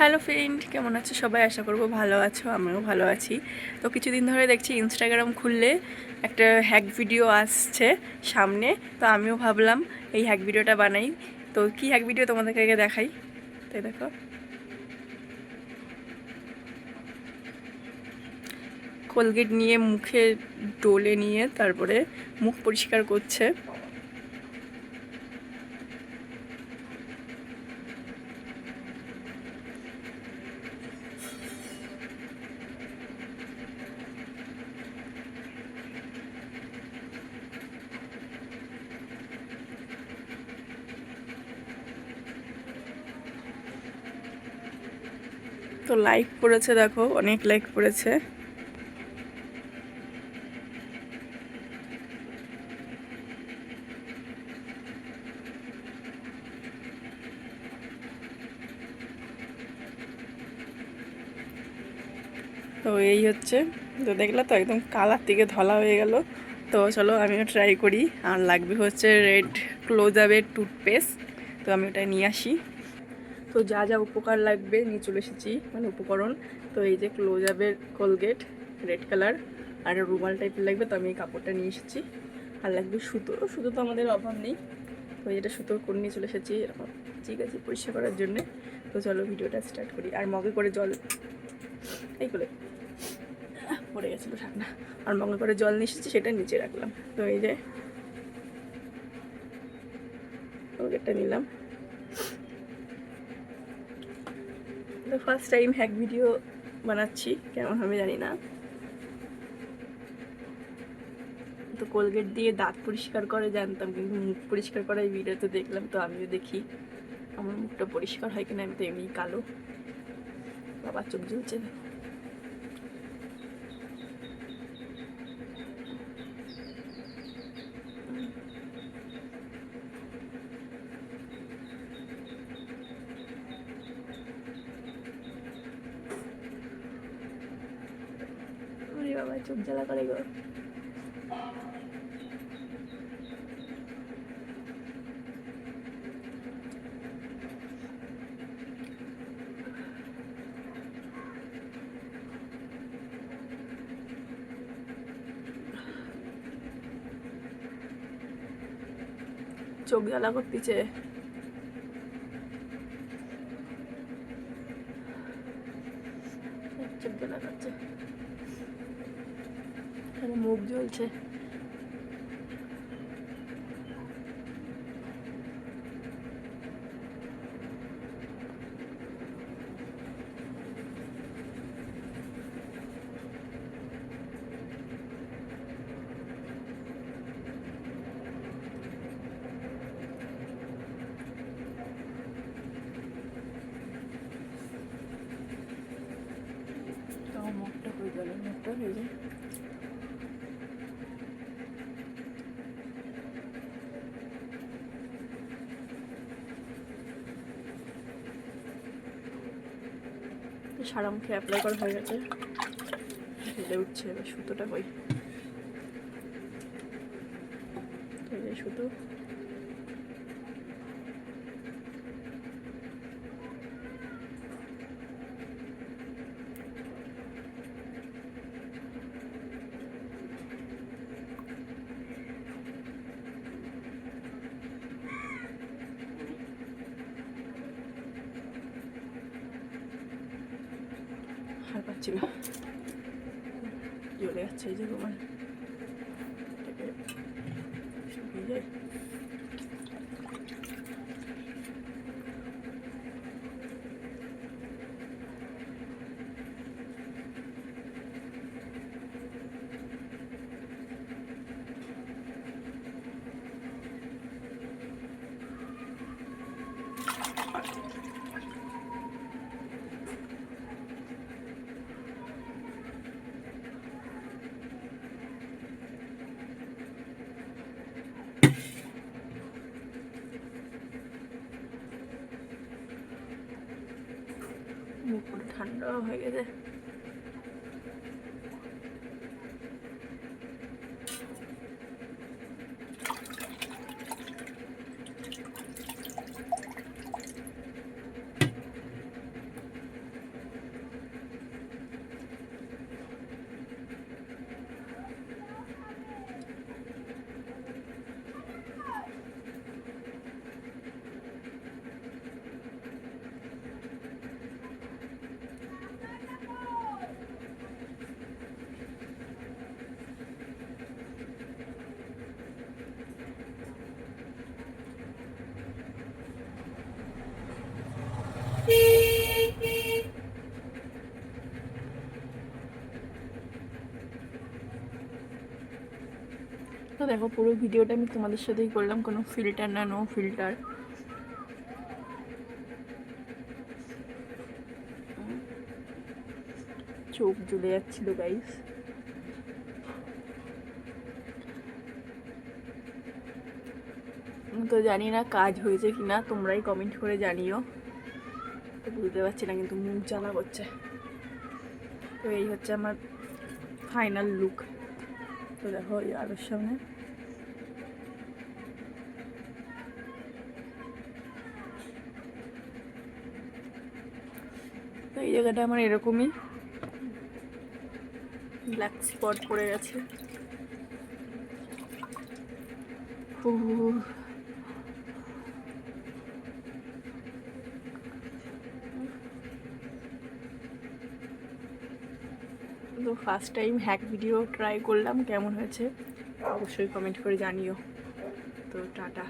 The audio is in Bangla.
হ্যালো ফ্রেন্ড, কেমন আছো সবাই? আশা করবো ভালো আছো, আমিও ভালো আছি। তো কিছুদিন ধরে দেখছি ইনস্টাগ্রাম খুললে একটা হ্যাক ভিডিও আসছে সামনে। তো আমিও ভাবলাম এই হ্যাক ভিডিওটা বানাই। তো কি হ্যাক ভিডিও তোমাদেরকে আগে দেখাই। তাই দেখো, কোলগেট নিয়ে মুখে ডলে নিয়ে তারপরে মুখ পরিষ্কার করছে। তো লাইক পড়েছে, দেখো অনেক লাইক পড়েছে। তো এই হচ্ছে, তো দেখলে তো একদম কালার থেকে ধলা হয়ে গেল। তো চলো আমিও ট্রাই করি। আর লাগবে হচ্ছে রেড ক্লোজআপের টুথপেস্ট। তো আমি ওটা নিয়ে আসি। তো যা যা উপকার লাগবে নিয়ে চলে এসেছি, মানে উপকরণ। তো এই যে ক্লোজআপের কোলগেট রেড কালার, আর রুমাল টাইপের লাগবে। তো আমি এই কাপড়টা নিয়ে এসেছি। আর লাগবে সুতো। সুতো তো আমাদের অভাব নেই। তো এটা সুতো করে নিয়ে চলে এসেছি এরকম, ঠিক আছে, পরিষ্কার করার জন্যে। তো চলো ভিডিওটা স্টার্ট করি। আর মগে করে জল, এই করে পড়ে গেছিলো ঢাকনা। আর মগে করে জল নিয়ে এসেছি, সেটা নিচে রাখলাম। তো এই যে কোলগেটটা নিলাম। তো ফার্স্ট টাইম হ্যাক ভিডিও বানাচ্ছি, কেমন হবে জানি না। তো কোলগেট দিয়ে দাঁত পরিষ্কার করে জানতাম, কিন্তু মুখ পরিষ্কার করার ভিডিওতে দেখলাম। তো আমিও দেখি আমার মুখটা পরিষ্কার হয় কিনা। আমি তো এমনি কালো, বাবার চোখ জ্বলছে। বাবা চোখ জ্বালা করে গো। চোখ জ্বালা করতেছে। চোখ জ্বালা করছে, মুখ জ্বলছে। মুখটা হয়ে গেল, মুখটা হয়ে যায়। সারা মুখে অ্যাপ্লাই করা হয়ে গেছে, হেলে উঠছে। এবার সুতোটা হই, সুতো। আর পাচ্ছি না, জ্বলে যাচ্ছে। এই যে রুমাল শুকিয়ে যায়। মুখ পুরো ঠান্ডা হয়ে গেছে। দেখো পুরো ভিডিওটা আমি তোমাদের সাথেই করলাম, কোনো ফিল্টার না, নো ফিল্টার। চোখ জ্বলে যাচ্ছিল গাইস। তো জানি না কাজ হয়েছে কিনা, তোমরাই কমেন্ট করে জানিও। তো বুঝতে পারছি না, কিন্তু মুখ জ্বালা করছে। তো এই হচ্ছে আমার ফাইনাল লুক। তো দেখো এই আলোর সামনে তো এই জায়গাটা আমার এরকমই ব্ল্যাক স্পট পড়ে গেছে। তো first time hack video try করলাম, কেমন হয়েছে অবশ্যই কমেন্ট করে জানিও। তো টাটা।